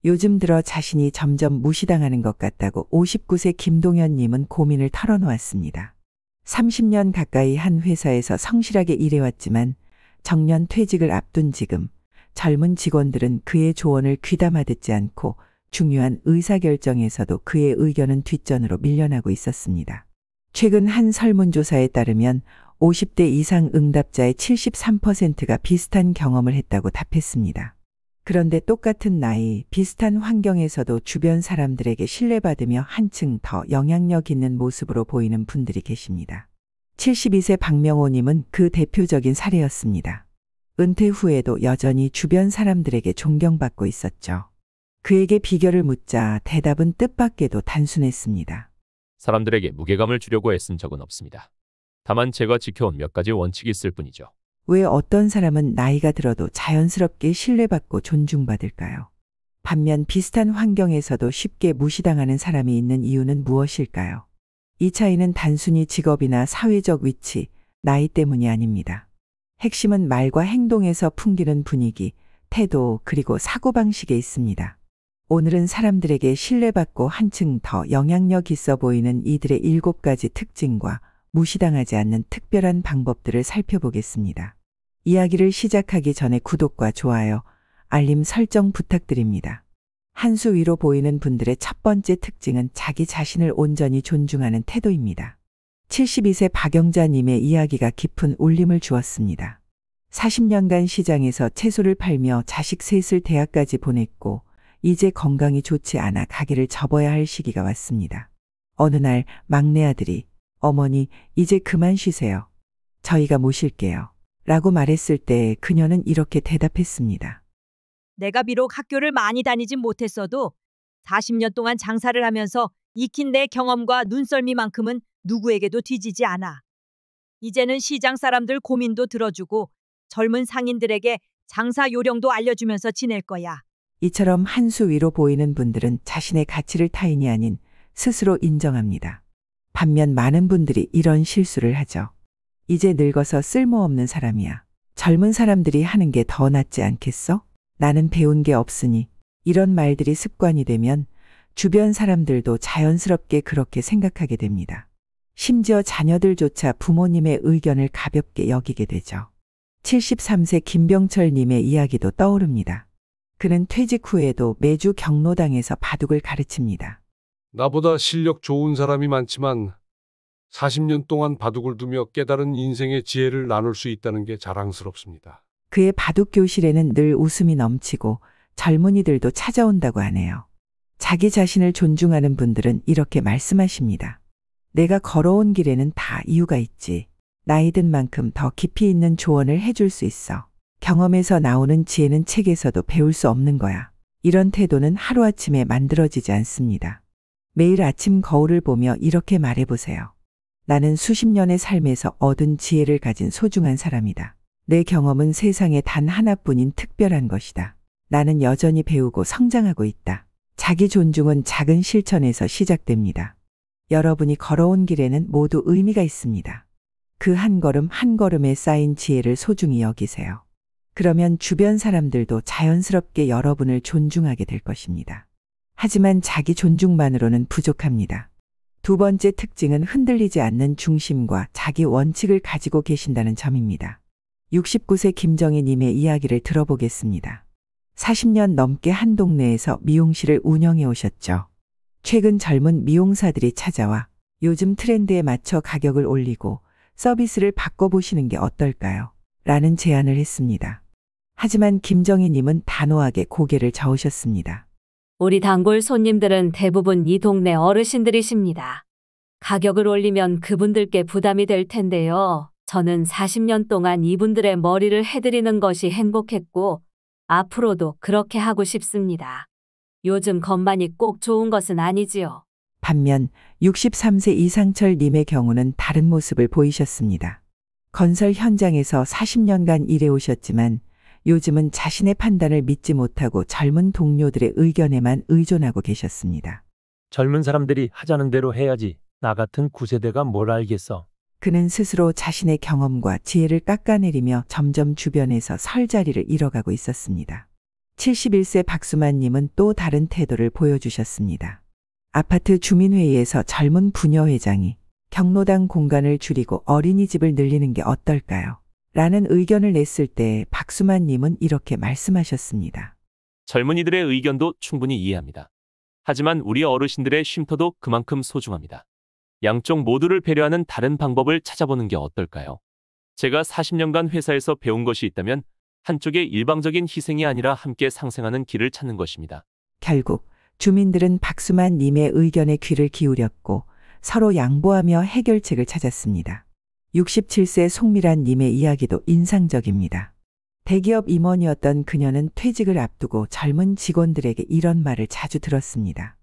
요즘 들어 자신이 점점 무시당하는 것 같다고 59세 김동현님은 고민을 털어놓았습니다. 30년 가까이 한 회사에서 성실하게 일해왔지만 정년 퇴직을 앞둔 지금 젊은 직원들은 그의 조언을 귀담아 듣지 않고 중요한 의사결정에서도 그의 의견은 뒷전으로 밀려나고 있었습니다. 최근 한 설문조사에 따르면 50대 이상 응답자의 73%가 비슷한 경험을 했다고 답했습니다. 그런데 똑같은 나이, 비슷한 환경에서도 주변 사람들에게 신뢰받으며 한층 더 영향력 있는 모습으로 보이는 분들이 계십니다. 72세 박명호님은 그 대표적인 사례였습니다. 은퇴 후에도 여전히 주변 사람들에게 존경받고 있었죠. 그에게 비결을 묻자 대답은 뜻밖에도 단순했습니다. 사람들에게 무게감을 주려고 애쓴 적은 없습니다. 다만 제가 지켜온 몇 가지 원칙이 있을 뿐이죠. 왜 어떤 사람은 나이가 들어도 자연스럽게 신뢰받고 존중받을까요? 반면 비슷한 환경에서도 쉽게 무시당하는 사람이 있는 이유는 무엇일까요? 이 차이는 단순히 직업이나 사회적 위치, 나이 때문이 아닙니다. 핵심은 말과 행동에서 풍기는 분위기, 태도, 그리고 사고방식에 있습니다. 오늘은 사람들에게 신뢰받고 한층 더 영향력 있어 보이는 이들의 7가지 특징과 무시당하지 않는 특별한 방법들을 살펴보겠습니다. 이야기를 시작하기 전에 구독과 좋아요, 알림 설정 부탁드립니다. 한 수 위로 보이는 분들의 첫 번째 특징은 자기 자신을 온전히 존중하는 태도입니다. 72세 박영자님의 이야기가 깊은 울림을 주었습니다. 40년간 시장에서 채소를 팔며 자식 셋을 대학까지 보냈고 이제 건강이 좋지 않아 가게를 접어야 할 시기가 왔습니다. 어느 날 막내 아들이 어머니, 이제 그만 쉬세요. 저희가 모실게요. 라고 말했을 때 그녀는 이렇게 대답했습니다. 내가 비록 학교를 많이 다니진 못했어도 40년 동안 장사를 하면서 익힌 내 경험과 눈썰미만큼은 누구에게도 뒤지지 않아. 이제는 시장 사람들 고민도 들어주고 젊은 상인들에게 장사 요령도 알려주면서 지낼 거야. 이처럼 한 수 위로 보이는 분들은 자신의 가치를 타인이 아닌 스스로 인정합니다. 반면 많은 분들이 이런 실수를 하죠. 이제 늙어서 쓸모없는 사람이야. 젊은 사람들이 하는 게 더 낫지 않겠어? 나는 배운 게 없으니. 이런 말들이 습관이 되면 주변 사람들도 자연스럽게 그렇게 생각하게 됩니다. 심지어 자녀들조차 부모님의 의견을 가볍게 여기게 되죠. 73세 김병철님의 이야기도 떠오릅니다. 그는 퇴직 후에도 매주 경로당에서 바둑을 가르칩니다. 나보다 실력 좋은 사람이 많지만 40년 동안 바둑을 두며 깨달은 인생의 지혜를 나눌 수 있다는 게 자랑스럽습니다. 그의 바둑 교실에는 늘 웃음이 넘치고 젊은이들도 찾아온다고 하네요. 자기 자신을 존중하는 분들은 이렇게 말씀하십니다. 내가 걸어온 길에는 다 이유가 있지. 나이 든 만큼 더 깊이 있는 조언을 해줄 수 있어. 경험에서 나오는 지혜는 책에서도 배울 수 없는 거야. 이런 태도는 하루아침에 만들어지지 않습니다. 매일 아침 거울을 보며 이렇게 말해보세요. 나는 수십 년의 삶에서 얻은 지혜를 가진 소중한 사람이다. 내 경험은 세상에 단 하나뿐인 특별한 것이다. 나는 여전히 배우고 성장하고 있다. 자기 존중은 작은 실천에서 시작됩니다. 여러분이 걸어온 길에는 모두 의미가 있습니다. 그 한 걸음 한 걸음에 쌓인 지혜를 소중히 여기세요. 그러면 주변 사람들도 자연스럽게 여러분을 존중하게 될 것입니다. 하지만 자기 존중만으로는 부족합니다. 두 번째 특징은 흔들리지 않는 중심과 자기 원칙을 가지고 계신다는 점입니다. 69세 김정희님의 이야기를 들어보겠습니다. 40년 넘게 한 동네에서 미용실을 운영해 오셨죠. 최근 젊은 미용사들이 찾아와 요즘 트렌드에 맞춰 가격을 올리고 서비스를 바꿔보시는 게 어떨까요? 라는 제안을 했습니다. 하지만 김정희님은 단호하게 고개를 저으셨습니다. 우리 단골 손님들은 대부분 이 동네 어르신들이십니다. 가격을 올리면 그분들께 부담이 될 텐데요. 저는 40년 동안 이분들의 머리를 해드리는 것이 행복했고 앞으로도 그렇게 하고 싶습니다. 요즘 것만이 꼭 좋은 것은 아니지요. 반면 63세 이상철님의 경우는 다른 모습을 보이셨습니다. 건설 현장에서 40년간 일해오셨지만 요즘은 자신의 판단을 믿지 못하고 젊은 동료들의 의견에만 의존하고 계셨습니다. 젊은 사람들이 하자는 대로 해야지. 나 같은 9세대가 뭘 알겠어. 그는 스스로 자신의 경험과 지혜를 깎아내리며 점점 주변에서 설 자리를 잃어가고 있었습니다. 71세 박수만님은 또 다른 태도를 보여주셨습니다. 아파트 주민회의에서 젊은 부녀회장이 경로당 공간을 줄이고 어린이집을 늘리는 게 어떨까요? 라는 의견을 냈을 때 박수만님은 이렇게 말씀하셨습니다. 젊은이들의 의견도 충분히 이해합니다. 하지만 우리 어르신들의 쉼터도 그만큼 소중합니다. 양쪽 모두를 배려하는 다른 방법을 찾아보는 게 어떨까요? 제가 40년간 회사에서 배운 것이 있다면 한쪽의 일방적인 희생이 아니라 함께 상생하는 길을 찾는 것입니다. 결국 주민들은 박수만님의 의견에 귀를 기울였고 서로 양보하며 해결책을 찾았습니다. 67세 송미란님의 이야기도 인상적입니다. 대기업 임원이었던 그녀는 퇴직을 앞두고 젊은 직원들에게 이런 말을 자주 들었습니다.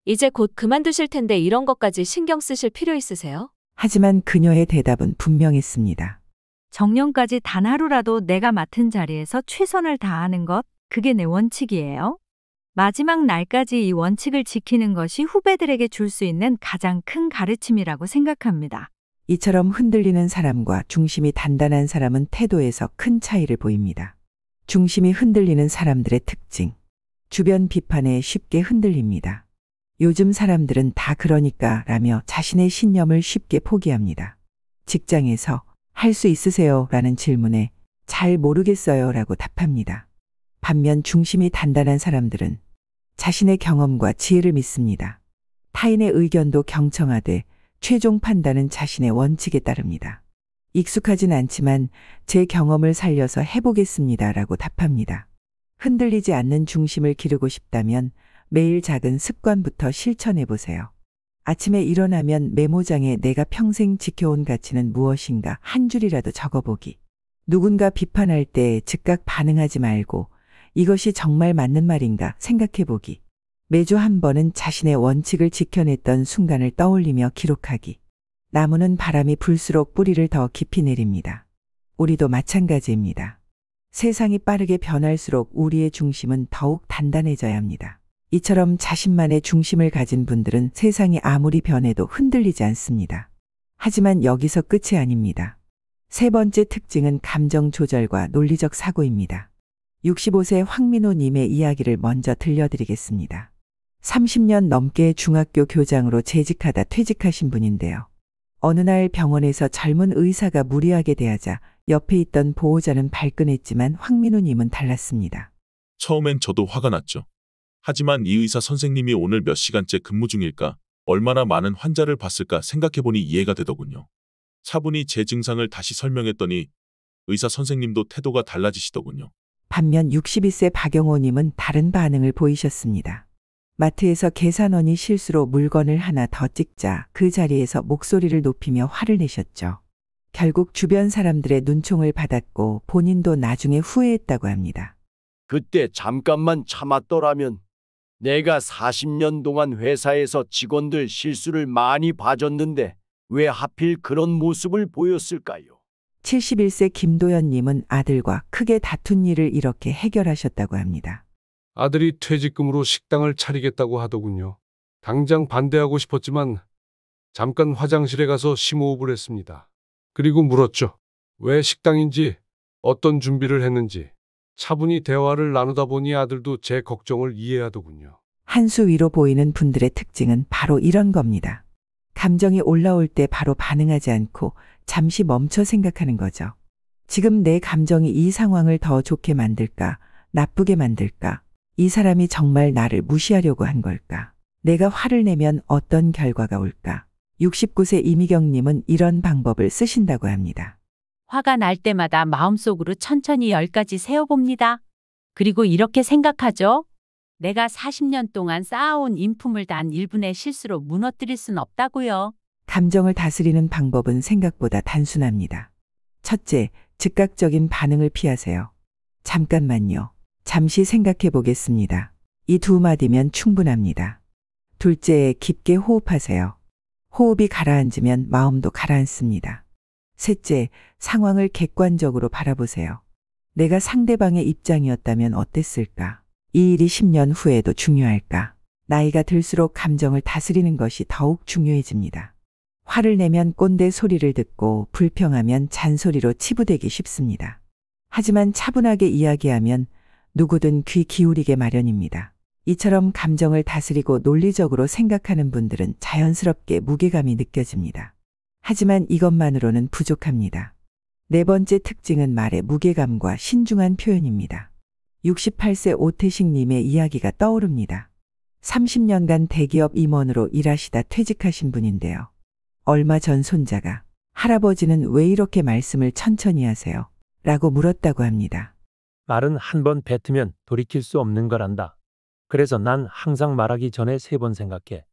이제 곧 그만두실 텐데 이런 것까지 신경 쓰실 필요 있으세요? 하지만 그녀의 대답은 분명했습니다. 정년까지 단 하루라도 내가 맡은 자리에서 최선을 다하는 것, 그게 내 원칙이에요. 마지막 날까지 이 원칙을 지키는 것이 후배들에게 줄 수 있는 가장 큰 가르침이라고 생각합니다. 이처럼 흔들리는 사람과 중심이 단단한 사람은 태도에서 큰 차이를 보입니다. 중심이 흔들리는 사람들의 특징. 주변 비판에 쉽게 흔들립니다. 요즘 사람들은 다 그러니까 라며 자신의 신념을 쉽게 포기합니다. 직장에서 할 수 있으세요? 라는 질문에 잘 모르겠어요 라고 답합니다. 반면 중심이 단단한 사람들은 자신의 경험과 지혜를 믿습니다. 타인의 의견도 경청하되 최종 판단은 자신의 원칙에 따릅니다. 익숙하진 않지만 제 경험을 살려서 해보겠습니다 라고 답합니다. 흔들리지 않는 중심을 기르고 싶다면 매일 작은 습관부터 실천해 보세요. 아침에 일어나면 메모장에 내가 평생 지켜온 가치는 무엇인가 한 줄이라도 적어보기. 누군가 비판할 때 즉각 반응하지 말고 이것이 정말 맞는 말인가 생각해 보기. 매주 한 번은 자신의 원칙을 지켜냈던 순간을 떠올리며 기록하기. 나무는 바람이 불수록 뿌리를 더 깊이 내립니다. 우리도 마찬가지입니다. 세상이 빠르게 변할수록 우리의 중심은 더욱 단단해져야 합니다. 이처럼 자신만의 중심을 가진 분들은 세상이 아무리 변해도 흔들리지 않습니다. 하지만 여기서 끝이 아닙니다. 세 번째 특징은 감정 조절과 논리적 사고입니다. 65세 황민호님의 이야기를 먼저 들려드리겠습니다. 30년 넘게 중학교 교장으로 재직하다 퇴직하신 분인데요. 어느 날 병원에서 젊은 의사가 무리하게 대하자 옆에 있던 보호자는 발끈했지만 황민호님은 달랐습니다. 처음엔 저도 화가 났죠. 하지만 이 의사 선생님이 오늘 몇 시간째 근무 중일까, 얼마나 많은 환자를 봤을까 생각해보니 이해가 되더군요. 차분히 제 증상을 다시 설명했더니 의사 선생님도 태도가 달라지시더군요. 반면 62세 박영호님은 다른 반응을 보이셨습니다. 마트에서 계산원이 실수로 물건을 하나 더 찍자 그 자리에서 목소리를 높이며 화를 내셨죠. 결국 주변 사람들의 눈총을 받았고 본인도 나중에 후회했다고 합니다. 그때 잠깐만 참았더라면 내가 40년 동안 회사에서 직원들 실수를 많이 봐줬는데 왜 하필 그런 모습을 보였을까요? 71세 김도연님은 아들과 크게 다툰 일을 이렇게 해결하셨다고 합니다. 아들이 퇴직금으로 식당을 차리겠다고 하더군요. 당장 반대하고 싶었지만 잠깐 화장실에 가서 심호흡을 했습니다. 그리고 물었죠. 왜 식당인지, 어떤 준비를 했는지. 차분히 대화를 나누다 보니 아들도 제 걱정을 이해하더군요. 한 수 위로 보이는 분들의 특징은 바로 이런 겁니다. 감정이 올라올 때 바로 반응하지 않고 잠시 멈춰 생각하는 거죠. 지금 내 감정이 이 상황을 더 좋게 만들까, 나쁘게 만들까? 이 사람이 정말 나를 무시하려고 한 걸까? 내가 화를 내면 어떤 결과가 올까? 69세 이미경님은 이런 방법을 쓰신다고 합니다. 화가 날 때마다 마음속으로 천천히 10가지 세어봅니다. 그리고 이렇게 생각하죠. 내가 40년 동안 쌓아온 인품을 단 1분의 실수로 무너뜨릴 순 없다고요. 감정을 다스리는 방법은 생각보다 단순합니다. 첫째, 즉각적인 반응을 피하세요. 잠깐만요. 잠시 생각해 보겠습니다. 이 두 마디면 충분합니다. 둘째, 깊게 호흡하세요. 호흡이 가라앉으면 마음도 가라앉습니다. 셋째, 상황을 객관적으로 바라보세요. 내가 상대방의 입장이었다면 어땠을까? 이 일이 10년 후에도 중요할까? 나이가 들수록 감정을 다스리는 것이 더욱 중요해집니다. 화를 내면 꼰대 소리를 듣고 불평하면 잔소리로 치부되기 쉽습니다. 하지만 차분하게 이야기하면 누구든 귀 기울이게 마련입니다. 이처럼 감정을 다스리고 논리적으로 생각하는 분들은 자연스럽게 무게감이 느껴집니다. 하지만 이것만으로는 부족합니다. 네 번째 특징은 말의 무게감과 신중한 표현입니다. 68세 오태식님의 이야기가 떠오릅니다. 30년간 대기업 임원으로 일하시다 퇴직하신 분인데요. 얼마 전 손자가 할아버지는 왜 이렇게 말씀을 천천히 하세요? 라고 물었다고 합니다. 말은 한 번 뱉으면 돌이킬 수 없는 거란다. 그래서 난 항상 말하기 전에 3번 생각해.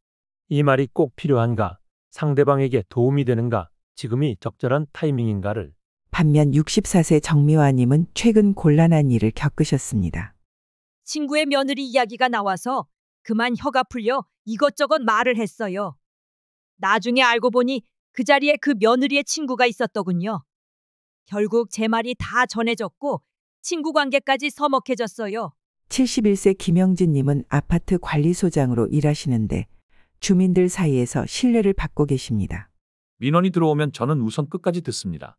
이 말이 꼭 필요한가? 상대방에게 도움이 되는가? 지금이 적절한 타이밍인가를. 반면 64세 정미화님은 최근 곤란한 일을 겪으셨습니다. 친구의 며느리 이야기가 나와서 그만 혀가 풀려 이것저것 말을 했어요. 나중에 알고 보니 그 자리에 그 며느리의 친구가 있었더군요. 결국 제 말이 다 전해졌고 친구 관계까지 서먹해졌어요. 71세 김영진님은 아파트 관리소장으로 일하시는데 주민들 사이에서 신뢰를 받고 계십니다. 민원이 들어오면 저는 우선 끝까지 듣습니다.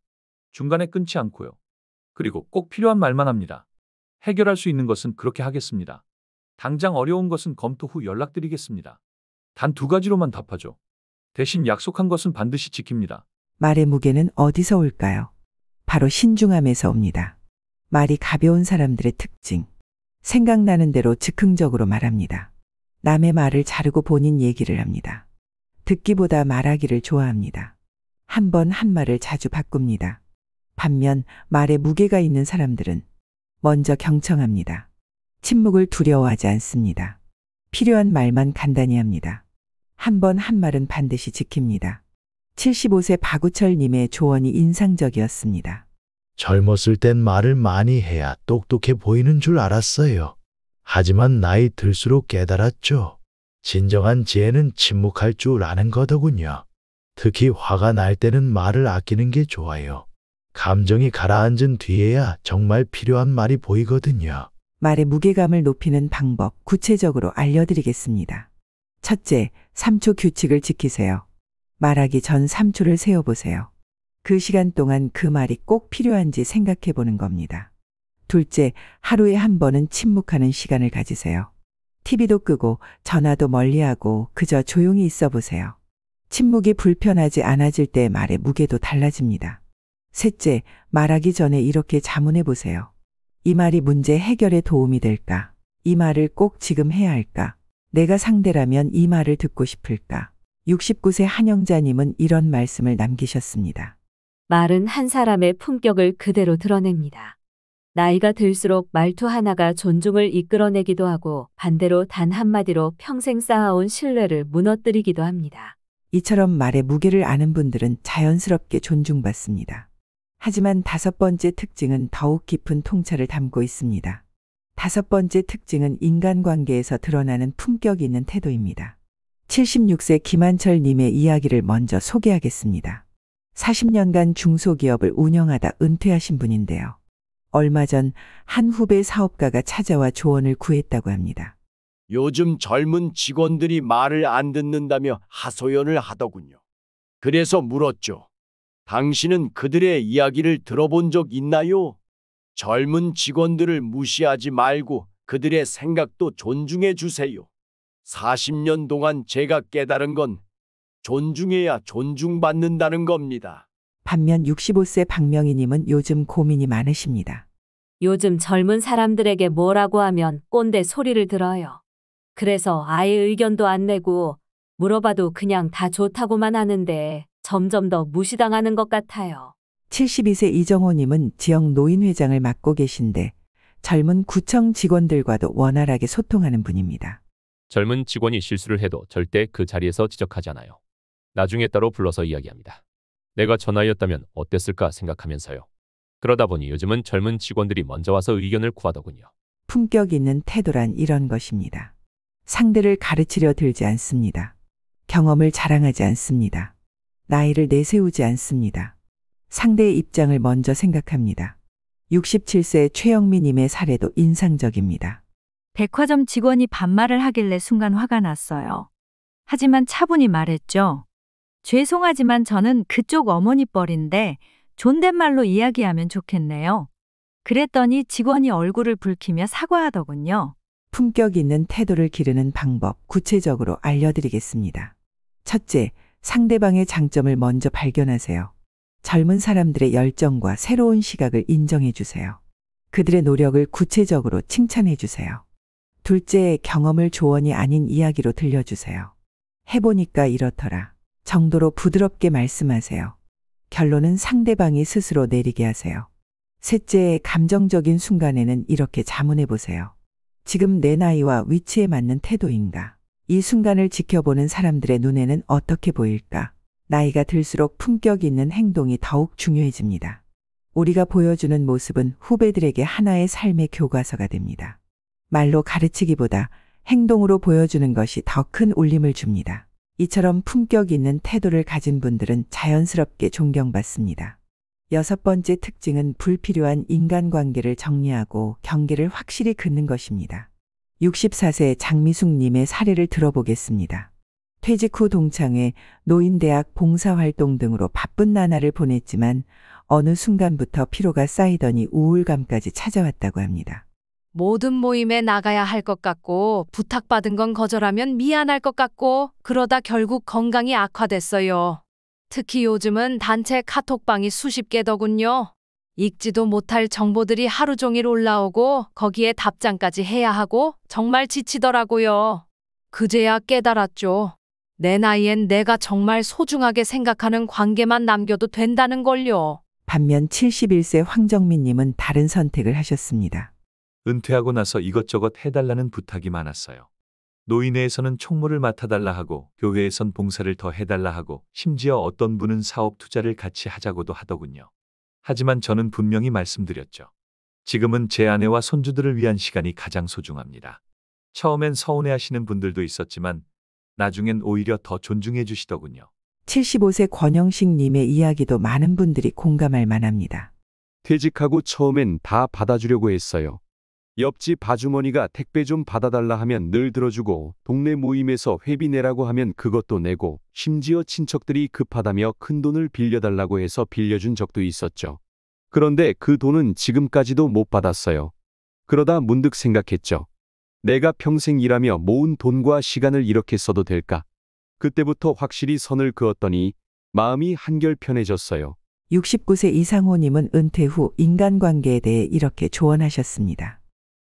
중간에 끊지 않고요. 그리고 꼭 필요한 말만 합니다. 해결할 수 있는 것은 그렇게 하겠습니다. 당장 어려운 것은 검토 후 연락드리겠습니다. 단 2가지로만 답하죠. 대신 약속한 것은 반드시 지킵니다. 말의 무게는 어디서 올까요? 바로 신중함에서 옵니다. 말이 가벼운 사람들의 특징. 생각나는 대로 즉흥적으로 말합니다. 남의 말을 자르고 본인 얘기를 합니다. 듣기보다 말하기를 좋아합니다. 한 번 한 말을 자주 바꿉니다. 반면 말에 무게가 있는 사람들은 먼저 경청합니다. 침묵을 두려워하지 않습니다. 필요한 말만 간단히 합니다. 한 번 한 말은 반드시 지킵니다. 75세 박우철님의 조언이 인상적이었습니다. 젊었을 땐 말을 많이 해야 똑똑해 보이는 줄 알았어요. 하지만 나이 들수록 깨달았죠. 진정한 지혜는 침묵할 줄 아는 거더군요. 특히 화가 날 때는 말을 아끼는 게 좋아요. 감정이 가라앉은 뒤에야 정말 필요한 말이 보이거든요. 말의 무게감을 높이는 방법 구체적으로 알려드리겠습니다. 첫째, 3초 규칙을 지키세요. 말하기 전 3초를 세어보세요. 그 시간 동안 그 말이 꼭 필요한지 생각해 보는 겁니다. 둘째, 하루에 한 번은 침묵하는 시간을 가지세요. TV도 끄고 전화도 멀리하고 그저 조용히 있어 보세요. 침묵이 불편하지 않아질 때 말의 무게도 달라집니다. 셋째, 말하기 전에 이렇게 자문해 보세요. 이 말이 문제 해결에 도움이 될까? 이 말을 꼭 지금 해야 할까? 내가 상대라면 이 말을 듣고 싶을까? 69세 한영자님은 이런 말씀을 남기셨습니다. 말은 한 사람의 품격을 그대로 드러냅니다. 나이가 들수록 말투 하나가 존중을 이끌어내기도 하고 반대로 단 한마디로 평생 쌓아온 신뢰를 무너뜨리기도 합니다. 이처럼 말의 무게를 아는 분들은 자연스럽게 존중받습니다. 하지만 5번째 특징은 더욱 깊은 통찰을 담고 있습니다. 5번째 특징은 인간관계에서 드러나는 품격 있는 태도입니다. 76세 김한철님의 이야기를 먼저 소개하겠습니다. 40년간 중소기업을 운영하다 은퇴하신 분인데요. 얼마 전 한 후배 사업가가 찾아와 조언을 구했다고 합니다. 요즘 젊은 직원들이 말을 안 듣는다며 하소연을 하더군요. 그래서 물었죠. 당신은 그들의 이야기를 들어본 적 있나요? 젊은 직원들을 무시하지 말고 그들의 생각도 존중해 주세요. 40년 동안 제가 깨달은 건 존중해야 존중받는다는 겁니다. 반면 65세 박명희님은 요즘 고민이 많으십니다. 요즘 젊은 사람들에게 뭐라고 하면 꼰대 소리를 들어요. 그래서 아예 의견도 안 내고 물어봐도 그냥 다 좋다고만 하는데 점점 더 무시당하는 것 같아요. 72세 이정호님은 지역 노인회장을 맡고 계신데 젊은 구청 직원들과도 원활하게 소통하는 분입니다. 젊은 직원이 실수를 해도 절대 그 자리에서 지적하지 않아요. 나중에 따로 불러서 이야기합니다. 내가 저 나이였다면 어땠을까 생각하면서요. 그러다 보니 요즘은 젊은 직원들이 먼저 와서 의견을 구하더군요. 품격 있는 태도란 이런 것입니다. 상대를 가르치려 들지 않습니다. 경험을 자랑하지 않습니다. 나이를 내세우지 않습니다. 상대의 입장을 먼저 생각합니다. 67세 최영미님의 사례도 인상적입니다. 백화점 직원이 반말을 하길래 순간 화가 났어요. 하지만 차분히 말했죠. 죄송하지만 저는 그쪽 어머니 뻘인데 존댓말로 이야기하면 좋겠네요. 그랬더니 직원이 얼굴을 붉히며 사과하더군요. 품격 있는 태도를 기르는 방법 구체적으로 알려드리겠습니다. 첫째, 상대방의 장점을 먼저 발견하세요. 젊은 사람들의 열정과 새로운 시각을 인정해 주세요. 그들의 노력을 구체적으로 칭찬해 주세요. 둘째, 경험을 조언이 아닌 이야기로 들려주세요. 해보니까 이렇더라 정도로 부드럽게 말씀하세요. 결론은 상대방이 스스로 내리게 하세요. 셋째, 감정적인 순간에는 이렇게 자문해 보세요. 지금 내 나이와 위치에 맞는 태도인가? 이 순간을 지켜보는 사람들의 눈에는 어떻게 보일까? 나이가 들수록 품격 있는 행동이 더욱 중요해집니다. 우리가 보여주는 모습은 후배들에게 하나의 삶의 교과서가 됩니다. 말로 가르치기보다 행동으로 보여주는 것이 더 큰 울림을 줍니다. 이처럼 품격 있는 태도를 가진 분들은 자연스럽게 존경받습니다. 여섯 번째 특징은 불필요한 인간관계를 정리하고 경계를 확실히 긋는 것입니다. 64세 장미숙님의 사례를 들어보겠습니다. 퇴직 후 동창회, 노인대학 봉사활동 등으로 바쁜 나날을 보냈지만 어느 순간부터 피로가 쌓이더니 우울감까지 찾아왔다고 합니다. 모든 모임에 나가야 할 것 같고 부탁받은 건 거절하면 미안할 것 같고 그러다 결국 건강이 악화됐어요. 특히 요즘은 단체 카톡방이 수십 개더군요. 읽지도 못할 정보들이 하루 종일 올라오고 거기에 답장까지 해야 하고 정말 지치더라고요. 그제야 깨달았죠. 내 나이엔 내가 정말 소중하게 생각하는 관계만 남겨도 된다는 걸요. 반면 71세 황정민님은 다른 선택을 하셨습니다. 은퇴하고 나서 이것저것 해달라는 부탁이 많았어요. 노인회에서는 총무를 맡아달라 하고 교회에선 봉사를 더 해달라 하고 심지어 어떤 분은 사업 투자를 같이 하자고도 하더군요. 하지만 저는 분명히 말씀드렸죠. 지금은 제 아내와 손주들을 위한 시간이 가장 소중합니다. 처음엔 서운해하시는 분들도 있었지만 나중엔 오히려 더 존중해 주시더군요. 75세 권영식 님의 이야기도 많은 분들이 공감할 만합니다. 퇴직하고 처음엔 다 받아주려고 했어요. 옆집 아주머니가 택배 좀 받아달라 하면 늘 들어주고 동네 모임에서 회비 내라고 하면 그것도 내고 심지어 친척들이 급하다며 큰돈을 빌려달라고 해서 빌려준 적도 있었죠. 그런데 그 돈은 지금까지도 못 받았어요. 그러다 문득 생각했죠. 내가 평생 일하며 모은 돈과 시간을 이렇게 써도 될까? 그때부터 확실히 선을 그었더니 마음이 한결 편해졌어요. 69세 이상호님은 은퇴 후 인간관계에 대해 이렇게 조언하셨습니다.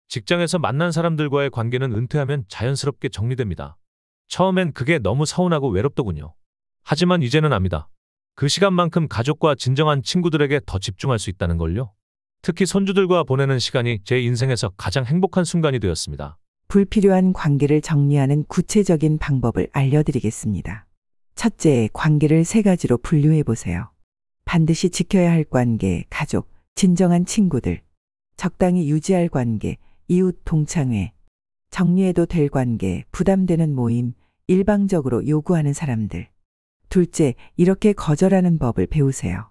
직장에서 만난 사람들과의 관계는 은퇴하면 자연스럽게 정리됩니다. 처음엔 그게 너무 서운하고 외롭더군요. 하지만 이제는 압니다. 그 시간만큼 가족과 진정한 친구들에게 더 집중할 수 있다는 걸요. 특히 손주들과 보내는 시간이 제 인생에서 가장 행복한 순간이 되었습니다. 불필요한 관계를 정리하는 구체적인 방법을 알려드리겠습니다. 첫째, 관계를 세 가지로 분류해 보세요. 반드시 지켜야 할 관계, 가족, 진정한 친구들, 적당히 유지할 관계, 이웃 동창회, 정리해도 될 관계, 부담되는 모임, 일방적으로 요구하는 사람들. 둘째, 이렇게 거절하는 법을 배우세요.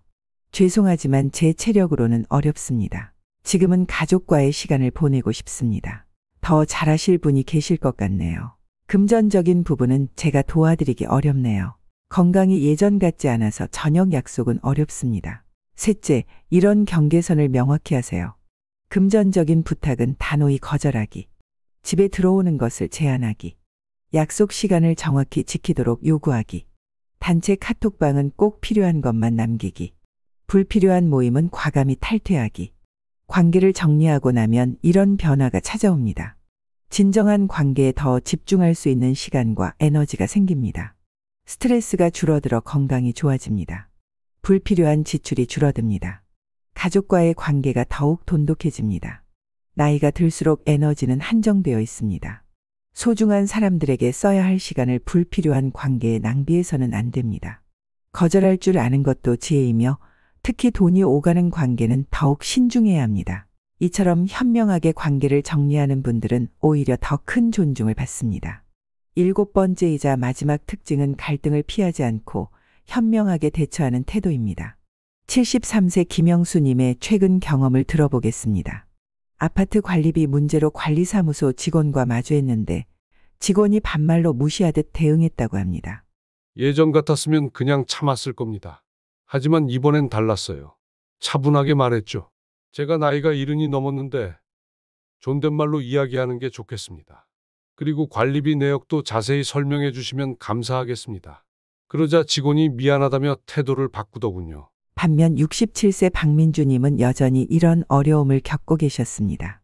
죄송하지만 제 체력으로는 어렵습니다. 지금은 가족과의 시간을 보내고 싶습니다. 더 잘하실 분이 계실 것 같네요. 금전적인 부분은 제가 도와드리기 어렵네요. 건강이 예전 같지 않아서 저녁 약속은 어렵습니다. 셋째, 이런 경계선을 명확히 하세요. 금전적인 부탁은 단호히 거절하기. 집에 들어오는 것을 제한하기. 약속 시간을 정확히 지키도록 요구하기. 단체 카톡방은 꼭 필요한 것만 남기기. 불필요한 모임은 과감히 탈퇴하기. 관계를 정리하고 나면 이런 변화가 찾아옵니다. 진정한 관계에 더 집중할 수 있는 시간과 에너지가 생깁니다. 스트레스가 줄어들어 건강이 좋아집니다. 불필요한 지출이 줄어듭니다. 가족과의 관계가 더욱 돈독해집니다. 나이가 들수록 에너지는 한정되어 있습니다. 소중한 사람들에게 써야 할 시간을 불필요한 관계에 낭비해서는 안 됩니다. 거절할 줄 아는 것도 지혜이며 특히 돈이 오가는 관계는 더욱 신중해야 합니다. 이처럼 현명하게 관계를 정리하는 분들은 오히려 더 큰 존중을 받습니다. 7번째이자 마지막 특징은 갈등을 피하지 않고 현명하게 대처하는 태도입니다. 73세 김영수님의 최근 경험을 들어보겠습니다. 아파트 관리비 문제로 관리사무소 직원과 마주했는데 직원이 반말로 무시하듯 대응했다고 합니다. 예전 같았으면 그냥 참았을 겁니다. 하지만 이번엔 달랐어요. 차분하게 말했죠. 제가 나이가 70이 넘었는데 존댓말로 이야기하는 게 좋겠습니다. 그리고 관리비 내역도 자세히 설명해 주시면 감사하겠습니다. 그러자 직원이 미안하다며 태도를 바꾸더군요. 반면 67세 박민주님은 여전히 이런 어려움을 겪고 계셨습니다.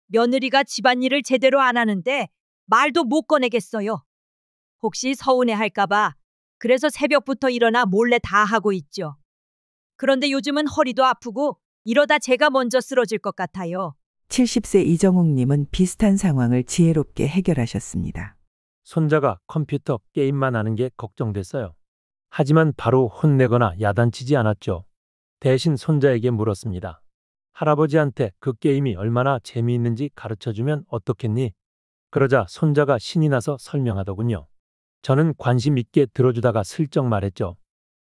며느리가 집안일을 제대로 안 하는데 말도 못 꺼내겠어요. 혹시 서운해할까봐 그래서 새벽부터 일어나 몰래 다 하고 있죠. 그런데 요즘은 허리도 아프고 이러다 제가 먼저 쓰러질 것 같아요. 70세 이정욱님은 비슷한 상황을 지혜롭게 해결하셨습니다. 손자가 컴퓨터 게임만 하는 게 걱정됐어요. 하지만 바로 혼내거나 야단치지 않았죠. 대신 손자에게 물었습니다. 할아버지한테 그 게임이 얼마나 재미있는지 가르쳐주면 어떻겠니? 그러자 손자가 신이 나서 설명하더군요. 저는 관심 있게 들어주다가 슬쩍 말했죠.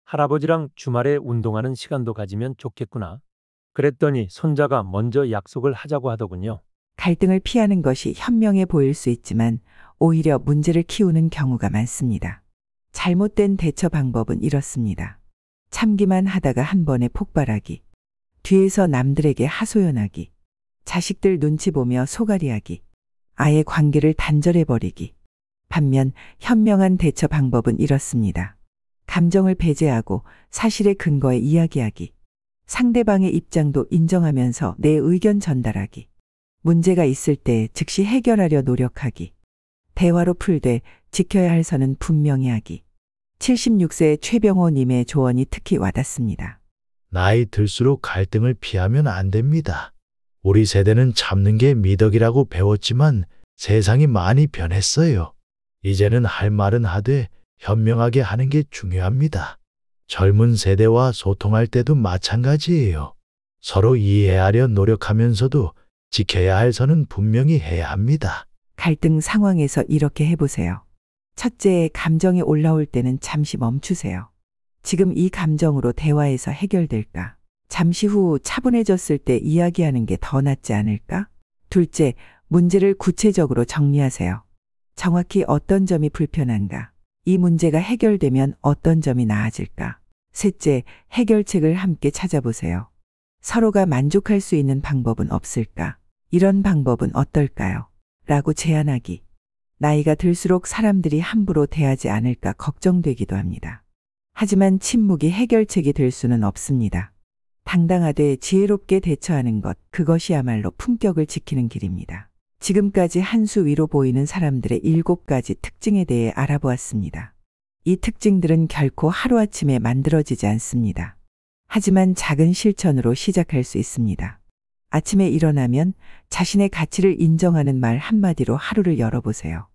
할아버지랑 주말에 운동하는 시간도 가지면 좋겠구나. 그랬더니 손자가 먼저 약속을 하자고 하더군요. 갈등을 피하는 것이 현명해 보일 수 있지만 오히려 문제를 키우는 경우가 많습니다. 잘못된 대처 방법은 이렇습니다. 참기만 하다가 한 번에 폭발하기, 뒤에서 남들에게 하소연하기, 자식들 눈치 보며 소갈이하기, 아예 관계를 단절해버리기. 반면 현명한 대처 방법은 이렇습니다. 감정을 배제하고 사실의 근거에 이야기하기, 상대방의 입장도 인정하면서 내 의견 전달하기, 문제가 있을 때 즉시 해결하려 노력하기, 대화로 풀되 지켜야 할 선은 분명히 하기. 76세 최병호님의 조언이 특히 와닿습니다. 나이 들수록 갈등을 피하면 안 됩니다. 우리 세대는 참는 게 미덕이라고 배웠지만 세상이 많이 변했어요. 이제는 할 말은 하되 현명하게 하는 게 중요합니다. 젊은 세대와 소통할 때도 마찬가지예요. 서로 이해하려 노력하면서도 지켜야 할 선은 분명히 해야 합니다. 갈등 상황에서 이렇게 해보세요. 첫째, 감정이 올라올 때는 잠시 멈추세요. 지금 이 감정으로 대화에서 해결될까? 잠시 후 차분해졌을 때 이야기하는 게 더 낫지 않을까? 둘째, 문제를 구체적으로 정리하세요. 정확히 어떤 점이 불편한가? 이 문제가 해결되면 어떤 점이 나아질까? 셋째, 해결책을 함께 찾아보세요. 서로가 만족할 수 있는 방법은 없을까? 이런 방법은 어떨까요? 라고 제안하기. 나이가 들수록 사람들이 함부로 대하지 않을까 걱정되기도 합니다. 하지만 침묵이 해결책이 될 수는 없습니다. 당당하되 지혜롭게 대처하는 것, 그것이야말로 품격을 지키는 길입니다. 지금까지 한 수 위로 보이는 사람들의 7가지 특징에 대해 알아보았습니다. 이 특징들은 결코 하루아침에 만들어지지 않습니다. 하지만 작은 실천으로 시작할 수 있습니다. 아침에 일어나면 자신의 가치를 인정하는 말 한마디로 하루를 열어보세요.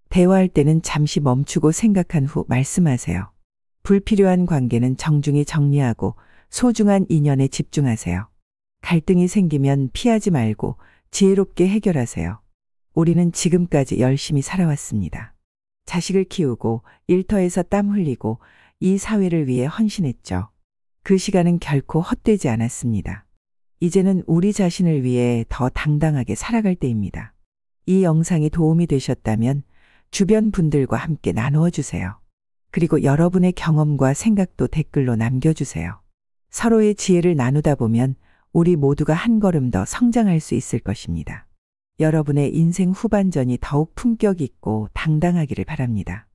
대화할 때는 잠시 멈추고 생각한 후 말씀하세요. 불필요한 관계는 정중히 정리하고 소중한 인연에 집중하세요. 갈등이 생기면 피하지 말고 지혜롭게 해결하세요. 우리는 지금까지 열심히 살아왔습니다. 자식을 키우고 일터에서 땀 흘리고 이 사회를 위해 헌신했죠. 그 시간은 결코 헛되지 않았습니다. 이제는 우리 자신을 위해 더 당당하게 살아갈 때입니다. 이 영상이 도움이 되셨다면 주변 분들과 함께 나누어 주세요. 그리고 여러분의 경험과 생각도 댓글로 남겨주세요. 서로의 지혜를 나누다 보면 우리 모두가 한 걸음 더 성장할 수 있을 것입니다. 여러분의 인생 후반전이 더욱 품격 있고 당당하기를 바랍니다.